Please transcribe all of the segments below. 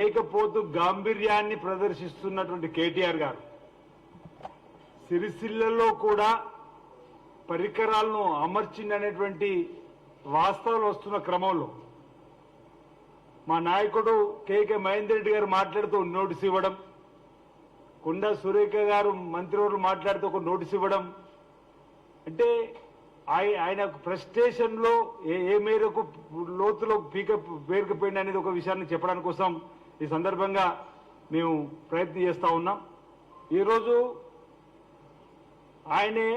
లేకపోతూ గాంభీర్యాన్ని ప్రదర్శిస్తున్నటువంటి కేటీఆర్ గారు సిరిసిల్లలో కూడా పరికరాలను అమర్చిందనేటువంటి వాస్తవాలు వస్తున్న క్రమంలో మా నాయకుడు కేకే మహేందర్ రెడ్డి గారు మాట్లాడుతూ నోటీస్ ఇవ్వడం, కొండా సురేఖ గారు మంత్రివర్యులు మాట్లాడుతూ ఒక నోటీస్ ఇవ్వడం అంటే ఆయన ఫ్రస్ట్రేషన్ లో ఏ మేరకు లోతులో పేరుకుపోయింది అనేది ఒక విషయాన్ని చెప్పడానికి కోసం ఈ సందర్భంగా మేము ప్రయత్నం చేస్తా ఉన్నాం. ఈరోజు ఆయనే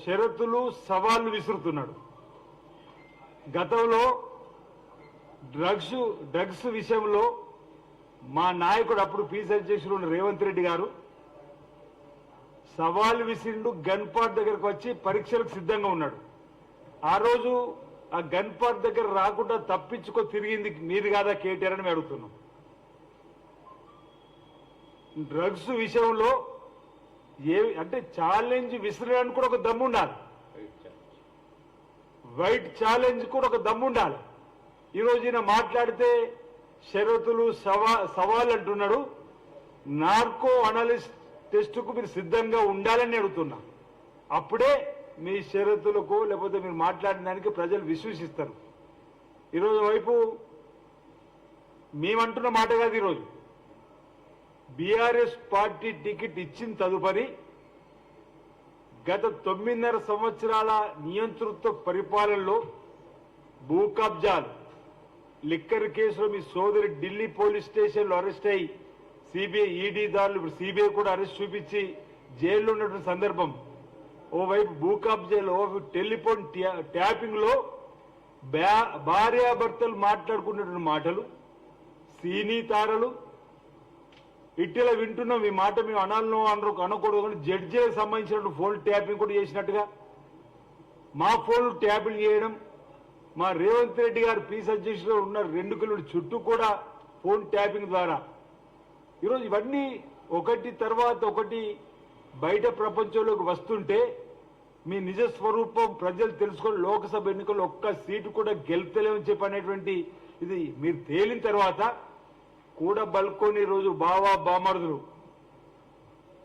షరతులు సవాళ్లు విసురుతున్నాడు. గతంలో డ్రగ్స్ విషయంలో మా నాయకుడు అప్పుడు పీసీ అధ్యక్షుడు ఉన్న రేవంత్ రెడ్డి గారు సవాల్ విసిరిండు, గన్ పార్ట్ దగ్గరకు వచ్చి పరీక్షలకు సిద్ధంగా ఉన్నాడు. ఆ రోజు ఆ గన్ పార్ట్ దగ్గర రాకుండా తప్పించుకో తిరిగింది మీరు కాదా కేటీఆర్ అని మేము అడుగుతున్నాం. డ్రగ్స్ విషయంలో అంటే ఛాలెంజ్ విసిరడానికి కూడా ఒక దమ్ము ఉండాలి, వైట్ ఛాలెంజ్ కూడా ఒక దమ్ము ఉండాలి. ఈరోజు ఈయన మాట్లాడితే షరతులు సవాల్ అంటున్నాడు. నార్కో అనలిస్ట్ టెస్టుకు మీరు సిద్ధంగా ఉండాలని అడుగుతున్నా. అప్పుడే మీ షరతులకు లేకపోతే మీరు మాట్లాడిన దానికి ప్రజలు విశ్వసిస్తారు. ఈరోజు వైపు మేమంటున్న మాట కాదు. ఈరోజు బీఆర్ఎస్ పార్టీ టికెట్ ఇచ్చిన తదుపరి గత 9.5 సంవత్సరాల నియంతృత్వ పరిపాలనలో భూ కబ్జాలు, లిక్కర్ కేసులో మీ సోదరి ఢిల్లీ పోలీస్ స్టేషన్లో అరెస్ట్ అయ్యి సిబిఐ ఈడీ దారులు ఇప్పుడు సిబిఐ కూడా అరెస్ట్ చూపించి జైల్లో ఉన్నటువంటి సందర్భం. ఓవైపు భూ కబ్జాలు, ఓవైపు టెలిఫోన్ ట్యాపింగ్ లో భార్యాభర్తలు మాట్లాడుకున్నటువంటి మాటలు, సీనీ తారలు ఇటీవల వింటున్నాం. ఈ మాట మేము అనాలను అనకూడదు కానీ జడ్జీలకు సంబంధించిన ఫోన్ ట్యాపింగ్ కూడా చేసినట్టుగా మా ఫోన్లు ట్యాపింగ్ చేయడం, మా రేవంత్ రెడ్డి గారు పీసీ అధ్యక్షుడు ఉన్న 2 కిలోమీటర్ల చుట్టూ కూడా ఫోన్ ట్యాపింగ్ ద్వారా ఈరోజు ఇవన్నీ ఒకటి తర్వాత ఒకటి బయట ప్రపంచంలోకి వస్తుంటే మీ నిజ స్వరూపం ప్రజలు తెలుసుకొని లోక్సభ ఎన్నికల్లో ఒక్క సీటు కూడా గెలుపుతలేమని చెప్పనేటువంటి ఇది మీరు తేలిన తర్వాత కూడా బల్కొని రోజు బావా బామర్దులు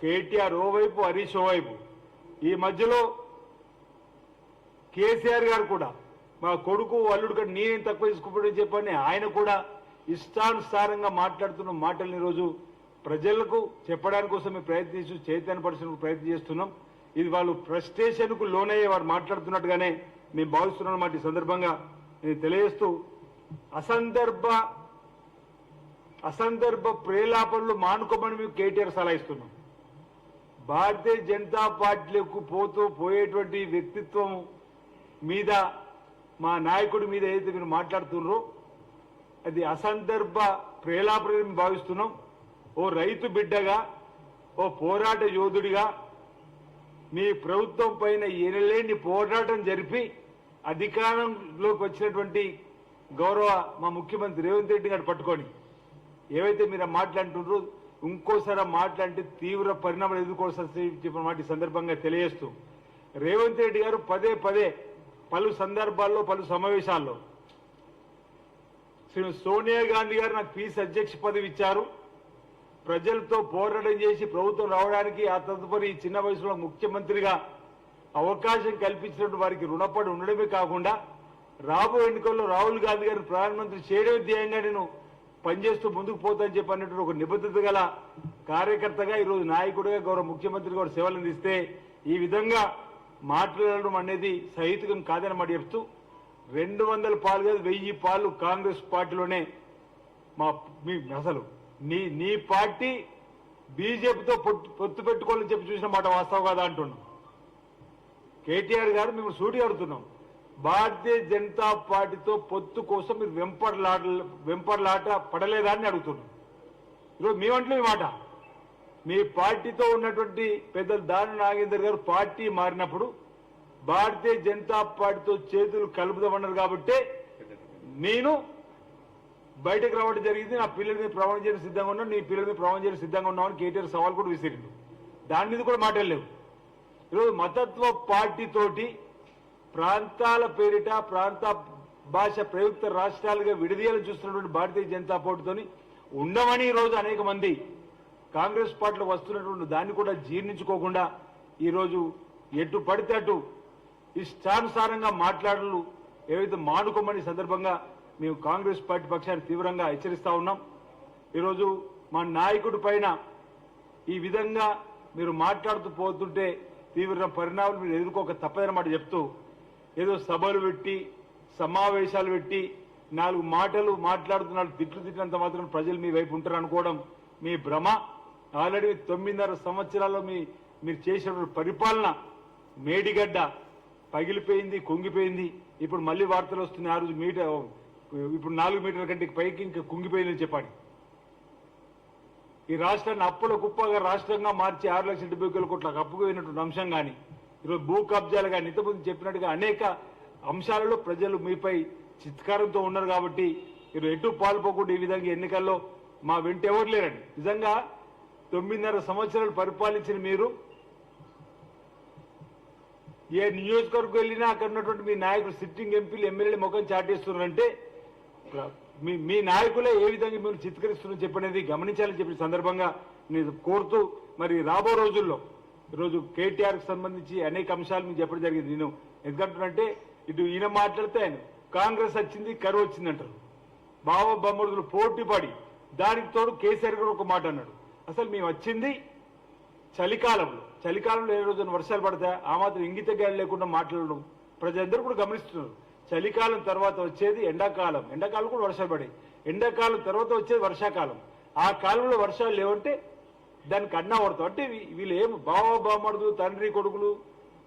కేటీఆర్ ఓవైపు, హరీష్ ఓవైపు, ఈ మధ్యలో కేసీఆర్ గారు కూడా మా కొడుకు అల్లుడు కంటే నేనేం తక్కువ తీసుకుపోవడం చెప్పని ఆయన కూడా ఇష్టానుసారంగా మాట్లాడుతున్న మాటల్ని ఈరోజు ప్రజలకు చెప్పడానికి కోసం మేము ప్రయత్నిస్తూ చైతన్యపరచడానికి ప్రయత్నం చేస్తున్నాం. ఇది వాళ్ళు ఫ్రస్ట్రేషన్ కు లోనయ్యే వారు మాట్లాడుతున్నట్టుగానే మేము భావిస్తున్నాం అన్నమాట. ఈ సందర్భంగా నేను తెలియజేస్తూ అసందర్భ ప్రేలాపనలు మానుకోమని మేము కేటీఆర్ సలహా ఇస్తున్నాం. భారతీయ జనతా పార్టీలకు పోయేటువంటి వ్యక్తిత్వం మీద మా నాయకుడి మీద ఏదైతే మీరు మాట్లాడుతున్నారో అది అసందర్భ ప్రేలాపన మేము భావిస్తున్నాం. ఓ రైతు బిడ్డగా, ఓ పోరాట యోధుడిగా మీ ప్రభుత్వం పైన ఎనలేని పోరాటం జరిపి అధికారంలోకి వచ్చినటువంటి గౌరవ మా ముఖ్యమంత్రి రేవంత్ రెడ్డి గారు పట్టుకొని ఏవైతే మీరు మాట్లాడుతుండ్రో ఇంకోసారి మాట్లాడితే తీవ్ర పరిణామాలు ఎదుర్కోవాల్సి చెప్పిన మాట ఈ సందర్భంగా తెలియజేస్తూ రేవంత్ రెడ్డి గారు పదే పలు సందర్భాల్లో పలు సమావేశాల్లో శ్రీ సోనియా గాంధీ గారు నాకు పీసీ అధ్యక్ష పదవి ఇచ్చారు, ప్రజలతో పోరాటం చేసి ప్రభుత్వం రావడానికి ఆ తదుపరి చిన్న వయసులో ముఖ్యమంత్రిగా అవకాశం కల్పించినట్టు వారికి రుణపడి ఉండడమే కాకుండా రాబోయే ఎన్నికల్లో రాహుల్ గాంధీ గారిని ప్రధానమంత్రి చేయడమే ధ్యేయంగా నేను పనిచేస్తూ ముందుకు పోతానని చెప్పి అన్నట్టు ఒక నిబద్ధత గల కార్యకర్తగా ఈరోజు నాయకుడిగా గౌరవ ముఖ్యమంత్రి గారు సేవలు అందిస్తే ఈ విధంగా మాట్లాడడం అనేది సహితం కాదని మాట చెప్తూ 200 పాలు కాదు 1000 పాలు కాంగ్రెస్ పార్టీలోనే అసలు నీ పార్టీ బీజేపీతో పొత్తు పెట్టుకోవాలని చెప్పి చూసిన మాట వాస్తవం కాదా అంటున్నాం. కేటీఆర్ గారు మేము సూటి అడుగుతున్నాం, భారతీయ జనతా పార్టీతో పొత్తు కోసం మీరు వెంపర్లాట పడలేదా అని అడుగుతున్నాం. ఈరోజు మేమంటే ఈ మాట మీ పార్టీతో ఉన్నటువంటి పెద్దలు దాని నాగేందర్ గారు పార్టీ మారినప్పుడు భారతీయ జనతా పార్టీతో చేతులు కలుపుదామన్నారు కాబట్టి నేను బయటకు రావడం జరిగింది. నా పిల్లల మీద ప్రమాణం చేయడం సిద్ధంగా ఉన్నాను, నీ పిల్లల మీద ప్రమాణం చేయడం సిద్ధంగా ఉన్నామని కేటీఆర్ సవాల్ కూడా విసిరిండు. దాని మీద కూడా మాట్లాడలేవు. ఈరోజు మతత్వ పార్టీతోటి ప్రాంతాల పేరిట ప్రాంత భాష ప్రయుక్త రాష్ట్రాలుగా విడదీయాలని చూస్తున్నటువంటి భారతీయ జనతా పార్టీతోని ఉండమని ఈరోజు అనేక మంది కాంగ్రెస్ పార్టీలో వస్తున్నటువంటి దాన్ని కూడా జీర్ణించుకోకుండా ఈరోజు ఎటు పడితే అటు ఇష్టానుసారంగా మాట్లాడలు ఏవైతే మానుకోమని సందర్భంగా మేము కాంగ్రెస్ పార్టీ పక్షాన్ని తీవ్రంగా హెచ్చరిస్తా ఉన్నాం. ఈరోజు మా నాయకుడి పైన ఈ విధంగా మీరు మాట్లాడుతూ పోతుంటే తీవ్ర పరిణామాలు మీరు ఎదుర్కోక తప్పదన్నమాట చెప్తూ ఏదో సభలు పెట్టి సమావేశాలు పెట్టి 4 మాటలు మాట్లాడుతున్నారు తిట్లు తిట్టినంత మాత్రం ప్రజలు మీ వైపు ఉంటారు అనుకోవడం మీ భ్రమ. ఆల్రెడీ 9.5 సంవత్సరాల్లో మీరు చేసిన పరిపాలన మేడిగడ్డ పగిలిపోయింది, కుంగిపోయింది. ఇప్పుడు మళ్ళీ వార్తలు వస్తున్నాయి. ఆ రోజు ఇప్పుడు 4 మీటర్ల కంటే పైకి ఇంకా కుంగిపోయిందని చెప్పండి. ఈ రాష్ట్రాన్ని అప్పుల కుప్పగా రాష్ట్రంగా మార్చి 6,70,000 కోట్ల అప్పుకు పోయినటువంటి అంశం కానీ ఈరోజు భూ కబ్జాలు కానీ ఇంతకుముందు చెప్పినట్టుగా అనేక అంశాలలో ప్రజలు మీపై చిత్కారంతో ఉన్నారు. కాబట్టి మీరు ఎటు పాల్పోకుండా ఈ విధంగా ఎన్నికల్లో మా వెంట ఎవరు లేరండి. నిజంగా 9.5 సంవత్సరాలు పరిపాలించిన మీరు ఏ నియోజకవర్గం వెళ్ళినా అక్కడ ఉన్నటువంటి మీ నాయకులు సిట్టింగ్ ఎంపీలు ఎమ్మెల్యేలు ముఖం చాటేస్తున్నారంటే మీ నాయకులే ఏ విధంగా మీరు చిత్కరిస్తున్నారని చెప్పనేది గమనించాలని చెప్పిన సందర్భంగా నేను కోరుతూ మరి రాబో రోజుల్లో ఈరోజు కేటీఆర్కి సంబంధించి అనేక అంశాలు మీకు చెప్పడం జరిగింది. నేను ఎందుకంటున్నంటే ఇటు ఈయన మాట్లాడితే ఆయన కాంగ్రెస్ వచ్చింది కరువు వచ్చిందంటారు. బావ బొమ్మడుగులు పోటీ పడి దానికి తోడు కేసీఆర్ గారు ఒక మాట అన్నాడు. అసలు మేము వచ్చింది చలికాలంలో ఏ రోజున వర్షాలు పడతాయి ఆ మాత్రం ఇంగిత గాలి లేకుండా మాట్లాడడం ప్రజలందరూ కూడా గమనిస్తున్నారు. చలికాలం తర్వాత వచ్చేది ఎండాకాలం కూడా వర్షాలు పడాయి. ఎండాకాలం తర్వాత వచ్చేది వర్షాకాలం. ఆ కాలంలో వర్షాలు లేవంటే దానికి అన్నా పడతాం. అంటే వీళ్ళు ఏం బామడుదు తండ్రి కొడుకులు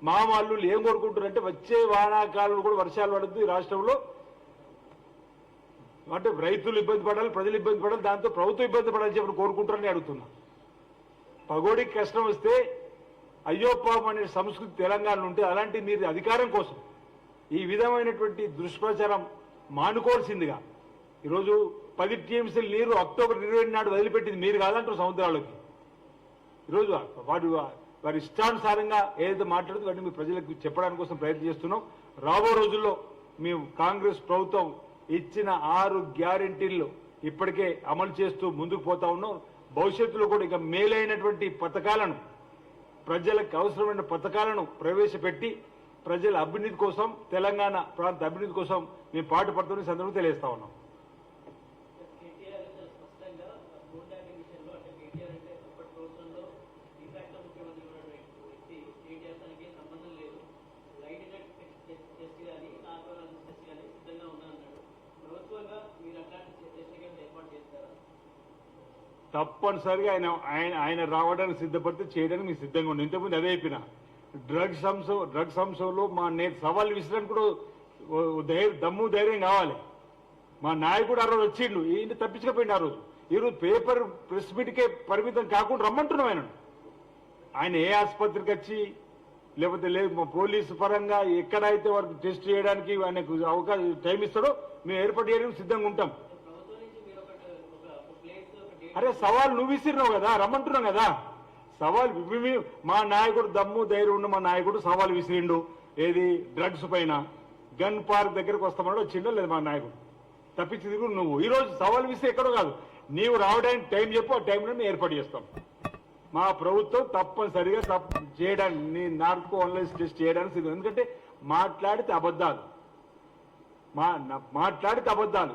మామల్లు ఏం కోరుకుంటారు అంటే వచ్చే వానాకాలంలో కూడా వర్షాలు పడద్దు ఈ రాష్ట్రంలో. అంటే రైతులు ఇబ్బంది పడాలి, ప్రజలు ఇబ్బంది పడాలి, దాంతో ప్రభుత్వం ఇబ్బంది పడాలని చెప్పి కోరుకుంటారని అడుగుతున్నా. పగోడికి కష్టం వస్తే అయ్యో పాపం అనే సంస్కృతి తెలంగాణలో ఉంటే అలాంటి మీరు అధికారం కోసం ఈ విధమైనటువంటి దుష్ప్రచారం మానుకోవాల్సిందిగా ఈరోజు 10 టీఎంసీల నీరు అక్టోబర్ 20 నాడు వదిలిపెట్టింది మీరు కాదంటారు సముద్రాలకి. ఈరోజు వారి ఇష్టానుసారంగా ఏదైతే మాట్లాడుతూ వాటిని మీ ప్రజలకు చెప్పడానికి కోసం ప్రయత్నం చేస్తున్నాం. రాబో రోజుల్లో మేము కాంగ్రెస్ ప్రభుత్వం ఇచ్చిన 6 గ్యారెంటీలు ఇప్పటికే అమలు చేస్తూ ముందుకు పోతా ఉన్నాం. భవిష్యత్తులో కూడా ఇక మేలైనటువంటి పథకాలను ప్రజలకు అవసరమైన పథకాలను ప్రవేశపెట్టి ప్రజల అభివృద్ధి కోసం తెలంగాణ ప్రాంత అభివృద్ధి కోసం మేము పాటుపడుతున్న సందర్భంగా తెలియజేస్తా ఉన్నాం. తప్పనిసరిగా ఆయన రావడానికి సిద్ధపడితే చేయడానికి మీకు సిద్ధంగా ఉంది. ఇంతకుముందు అదే చెప్పిన డ్రగ్స్ అంశంలో మా నేను సవాల్ విసిరానికి కూడా దమ్ము ధైర్యం కావాలి. మా నాయకుడు ఆ రోజు వచ్చిండు, ఈయన తప్పించకపోయింది. ఆ రోజు ఈరోజు పేపర్ ప్రెస్ మీట్కే పరిమితం కాకుండా రమ్మంటున్నాం ఆయన ఏ ఆసుపత్రికి వచ్చి లేకపోతే లేదు మా పోలీసు పరంగా ఎక్కడైతే వారికి టెస్ట్ చేయడానికి ఆయనకు అవకాశం టైం ఇస్తాడో మేము ఏర్పాటు చేయడానికి సిద్ధంగా ఉంటాం. అరే సవాల్ నువ్వు విసిరినావు కదా, రమ్మంటున్నావు కదా. సవాల్ మా నాయకుడు దమ్ము ధైర్యం ఉన్న మా నాయకుడు సవాల్ విసిరిండు. ఏది డ్రగ్స్ పైన గన్ పార్క్ దగ్గరకు వస్తామన్నాడు, వచ్చిండో లేదు మా నాయకుడు. తప్పించి దిగు నువ్వు ఈరోజు సవాల్ విసిరి ఎక్కడో కాదు, నీవు రావడానికి టైం చెప్పు, ఆ టైంలో మేము ఏర్పాటు చేస్తాం. మా ప్రభుత్వం తప్పనిసరిగా చేయడానికి నార్కో ఆన్లైన్ టెస్ట్ చేయడానికి సిద్ధం. ఎందుకంటే మాట్లాడితే అబద్ధాలు.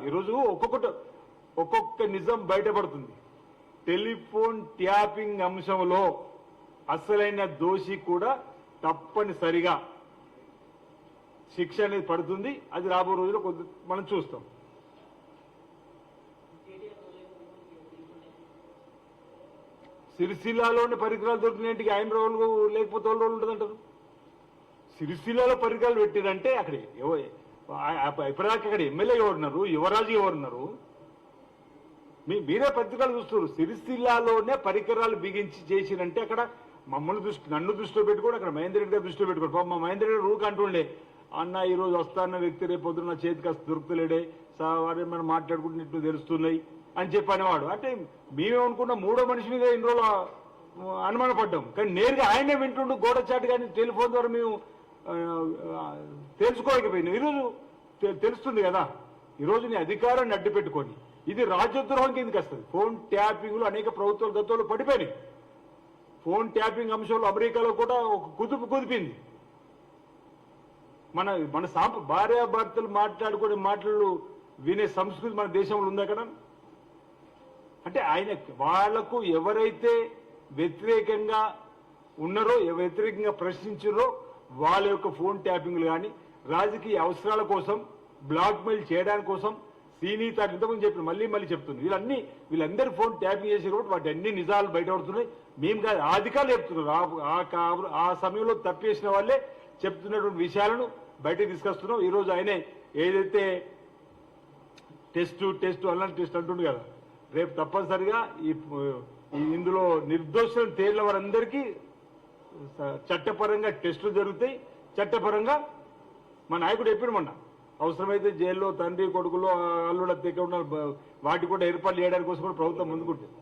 ఈరోజు ఒక్కొక్క నిజం బయటపడుతుంది. టెలిఫోన్ ట్యాపింగ్ అంశంలో అసలైన దోషి కూడా తప్పనిసరిగా శిక్ష అనేది పడుతుంది. అది రాబో రోజుల్లో మనం చూస్తాం. సిరిసిల్లాలోని పరికరాలు దొరికినట్టుగా ఆయన రోజులు లేకపోతే రోజులు ఉంటుందంటారు. సిరిసిల్లాలో పరికరాలు పెట్టిరంటే అక్కడ ఇప్పటిదాకా అక్కడ ఎమ్మెల్యే ఎవరున్నారు, యువరాజు ఎవరున్నారు, మీరే పత్రికలు చూస్తారు. సిరిసిల్లాలోనే పరికరాలు బిగించి చేసిరంటే అక్కడ నన్ను దృష్టిలో పెట్టుకోండి, అక్కడ మహేందర్ రెడ్డి గారు దృష్టిలో పెట్టుకోండి. పాప మా మహేందర్ రెడ్డి రూక్ అంటుండే, అన్న ఈ రోజు వస్తాన్న వ్యక్తి రేపు పొద్దున్న చేతికి కాస్త దొరుకుతలేడే వారి మనం మాట్లాడుకుంటున్నట్టు తెలుస్తున్నాయి అని చెప్పి అనేవాడు. అంటే మేమేమనుకున్నా 3వ మనిషి మీద ఇన్ని రోజులు అనుమానపడ్డాం. కానీ నేరుగా ఆయనే వింటుండు గోడ చాటు కానీ టెలిఫోన్ ద్వారా మేము తెలుసుకోలేకపోయినాం. ఈరోజు తెలుస్తుంది కదా. ఈరోజు నీ అధికారాన్ని అడ్డు పెట్టుకొని ఇది రాజ్యద్రోహం కిందకి వస్తుంది. ఫోన్ ట్యాపింగ్లు అనేక ప్రభుత్వాలు గతంలో పడిపోయినాయి. ఫోన్ ట్యాపింగ్ అంశంలో అమెరికాలో కూడా ఒక కుదిపింది. మన భార్యాభర్తలు మాట్లాడుకునే మాటలు వినే సంస్కృతి మన దేశంలో ఉంది అక్కడ. అంటే ఆయన వాళ్లకు ఎవరైతే వ్యతిరేకంగా ఉన్నారో వ్యతిరేకంగా ప్రశ్నించారో వాళ్ళ యొక్క ఫోన్ ట్యాపింగ్లు కానీ రాజకీయ అవసరాల కోసం బ్లాక్ మెయిల్ చేయడానికి కోసం సీనీత ఇంతకుముందు చెప్పిన మళ్ళీ చెప్తుంది. వీళ్ళందరూ ఫోన్ ట్యాపింగ్ చేసే కాబట్టి వాటి అన్ని నిజాలు బయటపడుతున్నాయి. మేము కాదు ఆ అధికారులు చెప్తున్నారు. ఆ సమయంలో తప్పేసిన వాళ్ళే చెప్తున్నటువంటి విషయాలను బయటకు తీసుకొస్తున్నాం. ఈరోజు ఆయనే ఏదైతే టెస్ట్ అలాంటి టెస్ట్ అంటుండు కదా, రేపు తప్పనిసరిగా ఇందులో నిర్దోషులను తేలిన వారందరికీ చట్టపరంగా టెస్టులు జరుగుతాయి. చట్టపరంగా మా నాయకుడు చెప్పిన మొన్న అవసరమైతే జైల్లో తండ్రి కొడుకులో అల్లుడు తెగ వాటి కూడా ఏర్పాట్లు చేయడానికి కోసం కూడా ప్రభుత్వం ముందుకుంటుంది.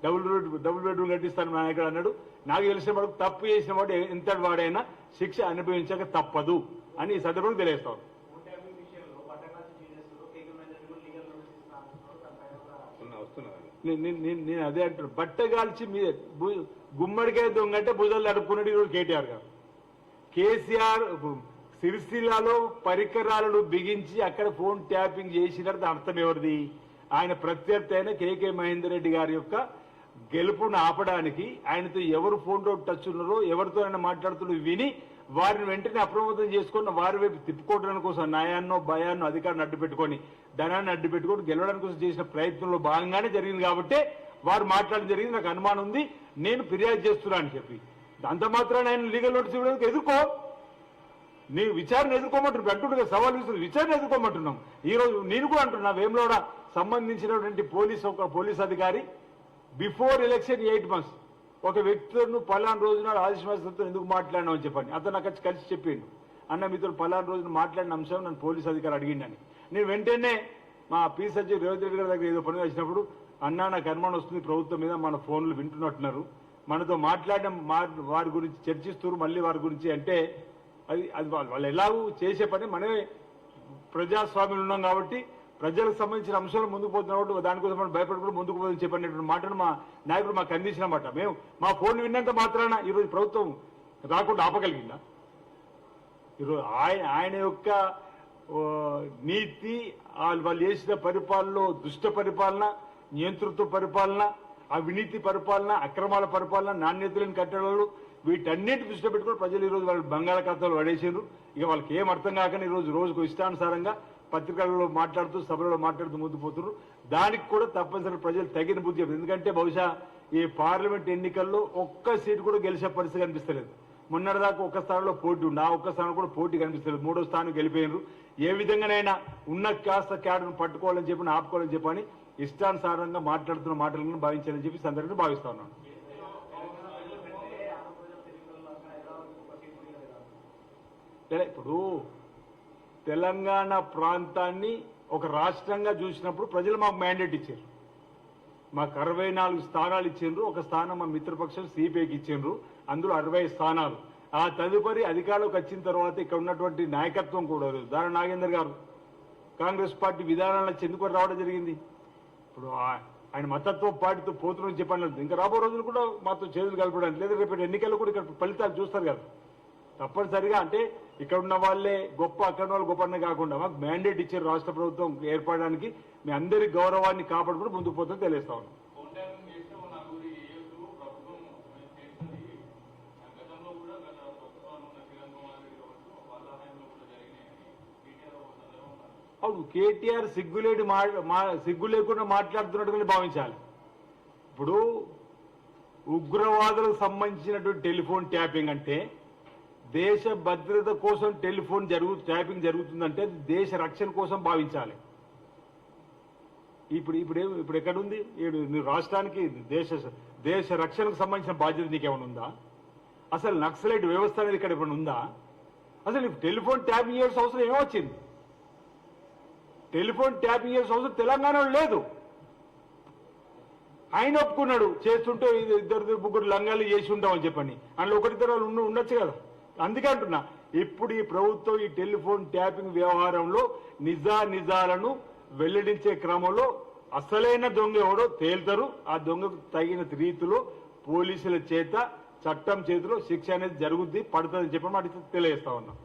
డబుల్ బెడ్రూమ్ కట్టిస్తాను మా నాయకుడు అన్నాడు. నాకు తెలిసిన వాడు తప్పు చేసిన వాడు ఎంతటి వాడైనా శిక్ష అనుభవించక తప్పదు అని ఈ సందర్భంగా తెలియస్తాను. నేను అదే అంటున్నాను. బట్టగాల్చి గుమ్మడికాయ దొంగ అంటే భుజాలు అడుక్కున్నాడు ఈరోజు కేటీఆర్ గారు. కేసీఆర్ సిరిసిల్లాలో పరికరాలను బిగించి అక్కడ ఫోన్ ట్యాపింగ్ చేసినట్టు అర్థం ఎవరిది? ఆయన ప్రత్యర్థి అయిన కేకే మహేందర్ రెడ్డి గారి యొక్క గెలుపును ఆపడానికి ఆయనతో ఎవరు ఫోన్లో టచ్ ఉన్నారో ఎవరితో ఆయన మాట్లాడుతున్నో విని వారిని వెంటనే అప్రమత్తం చేసుకుని వారి వైపు తిప్పుకోవడానికి కోసం న్యాయాన్నో భయాన్నో అధికారాన్ని అడ్డు పెట్టుకొని ధనాన్ని అడ్డు పెట్టుకొని గెలవడానికి కోసం చేసిన ప్రయత్నంలో భాగంగానే జరిగింది కాబట్టి వారు మాట్లాడడం జరిగింది. నాకు అనుమానం ఉంది, నేను ఫిర్యాదు చేస్తున్నా అని చెప్పి అంత మాత్రాన్ని ఆయన లీగల్ నోటీస్ ఇవ్వడానికి ఎదుర్కో, నీ విచారణ ఎదుర్కోమంటున్నావు అంటుండగా సవాల్ విసురు విచారణ ఎదుర్కోమంటున్నాం. ఈ రోజు నేను కూడా అంటున్నా, వేములవాడ సంబంధించినటువంటి పోలీస్ అధికారి బిఫోర్ ఎలక్షన్ 8 months ఒక వ్యక్తులను పలానా రోజున ఆదిశ్వాసంతో ఎందుకు మాట్లాడినావు అని చెప్పండి. అతను నాకు కలిసి చెప్పిండు, అన్న మీతో పలానా రోజున మాట్లాడిన అంశం నన్ను పోలీస్ అధికారి అడిగిండని. నేను వెంటనే మా పీ సచివ్ రేవంత్ రెడ్డి గారి దగ్గర ఏదో పని వచ్చినప్పుడు అన్నా నాకు అనుమానం వస్తుంది ప్రభుత్వం మీద, మన ఫోన్లు వింటున్నట్టున్నారు, మనతో మాట్లాడిన వారి గురించి చర్చిస్తున్నారు మళ్ళీ వారి గురించి అంటే అది వాళ్ళు ఎలాగూ చేసే పని. మనమే ప్రజాస్వామ్యం ఉన్నాం కాబట్టి ప్రజలకు సంబంధించిన అంశాలు ముందుకు పోతున్నా కాబట్టి దానికోసం మనం భయపడకుండా ముందుకు పోదని చెప్పినటువంటి మాటను మా నాయకుడు మాకు అందించినమాట. మేము మా ఫోన్ విన్నంత మాత్రాన ఈరోజు ప్రభుత్వం రాకుండా ఆపగలిగిందా? ఈరోజు ఆయన యొక్క నీతి వాళ్ళు చేసిన పరిపాలనలో దుష్ట పరిపాలన, నియంతృత్వ పరిపాలన, అవినీతి పరిపాలన, అక్రమాల పరిపాలన, నాణ్యత లేని కట్టడాలు వీటన్నిటి దృష్టి పెట్టుకుని ప్రజలు ఈరోజు వాళ్ళు బంగాళాఖాతాలు పడేసారు. ఇక వాళ్ళకి ఏం అర్థం కాకనే రోజుకు ఇష్టానుసారంగా పత్రికలలో మాట్లాడుతూ సభలలో మాట్లాడుతూ ముందు పోతున్నారు. దానికి కూడా తప్పనిసరి ప్రజలు తగిన బుద్ధి చెప్పారు. ఎందుకంటే బహుశా ఈ పార్లమెంట్ ఎన్నికల్లో ఒక్క సీటు కూడా గెలిచే పరిస్థితి కనిపిస్తలేదు. మొన్నటిదాకా ఒక్క స్థానంలో పోటీ ఉంది, ఆ ఒక్క స్థానం కూడా పోటీ కనిపిస్తలేదు. 3వ స్థానం గెలిపోయినారు. ఏ విధంగానైనా ఉన్న కాస్త క్యాడర్ను పట్టుకోవాలని చెప్పి ఆపుకోవాలని చెప్పని ఇష్టానుసారంగా మాట్లాడుతున్న మాటలను భావించాలని చెప్పి సందర్భంగా భావిస్తా ఉన్నాను. ఇప్పుడు తెలంగాణ ప్రాంతాన్ని ఒక రాష్ట్రంగా చూసినప్పుడు ప్రజలు మాకు మ్యాండేట్ ఇచ్చారు. మాకు 64 స్థానాలు ఇచ్చిండ్రు. ఒక స్థానం మా మిత్రపక్షం సిపిఐకి ఇచ్చిండ్రు. అందులో 60 స్థానాలు. ఆ తదుపరి అధికారంలోకి వచ్చిన తర్వాత ఇక్కడ ఉన్నటువంటి నాయకత్వం కూడా దారా నాగేందర్ గారు కాంగ్రెస్ పార్టీ విధానాలను చెందుకొని రావడం జరిగింది. ఇప్పుడు ఆయన మతత్వ పార్టీతో పోతున్న చెప్పండి. ఇంకా రాబో రోజులు కూడా మాతో చేతులు కలపడానికి లేదా రేపు ఎన్నికల్లో కూడా ఇక్కడ ఫలితాలు చూస్తారు కదా. తప్పనిసరిగా అంటే ఇక్కడ ఉన్న వాళ్ళే గొప్ప, అక్కడ వాళ్ళు గొప్ప అన్న కాకుండా మాకు మ్యాండేట్ ఇచ్చారు రాష్ట్ర ప్రభుత్వం ఏర్పడడానికి. మీ అందరి గౌరవాన్ని కాపాడుకుంటూ ముందుకు పోతుందని తెలియస్తా ఉన్నాం. అవును, కేటీఆర్ సిగ్గు లేకుండా మాట్లాడుతున్నట్టుగా భావించాలి. ఇప్పుడు ఉగ్రవాదులకు సంబంధించినటువంటి టెలిఫోన్ ట్యాపింగ్ అంటే దేశ భద్రత కోసం ట్యాపింగ్ జరుగుతుందంటే దేశ రక్షణ కోసం భావించాలి. ఇప్పుడు ఎక్కడుంది? రాష్ట్రానికి దేశ రక్షణకు సంబంధించిన బాధ్యత నీకేమైనా ఉందా? అసలు నక్సలైట్ వ్యవస్థ అనేది ఇక్కడ ఇప్పుడు ఉందా? అసలు టెలిఫోన్ ట్యాపింగ్ చేయాల్సిన అవసరం ఏమొచ్చింది? టెలిఫోన్ ట్యాపింగ్ చేయాల్సిన అవసరం తెలంగాణలో లేదు. ఆయన ఒప్పుకున్నాడు చేస్తుంటే 2-3 లంగాలు చేసి ఉంటామని చెప్పండి. అందులో 1-2 ఉండొచ్చు కదా. అందుకే అంటున్నా ఇప్పుడు ఈ ప్రభుత్వం ఈ టెలిఫోన్ ట్యాపింగ్ వ్యవహారంలో నిజాలను వెల్లడించే క్రమంలో అసలైన దొంగ ఎవడో తేల్తారు. ఆ దొంగకు తగిన రీతిలో పోలీసుల చేత చట్టం చేతిలో శిక్ష అనేది జరుగుద్ది, పడుతుందని చెప్పి మాట తెలియజేస్తా ఉన్నాం.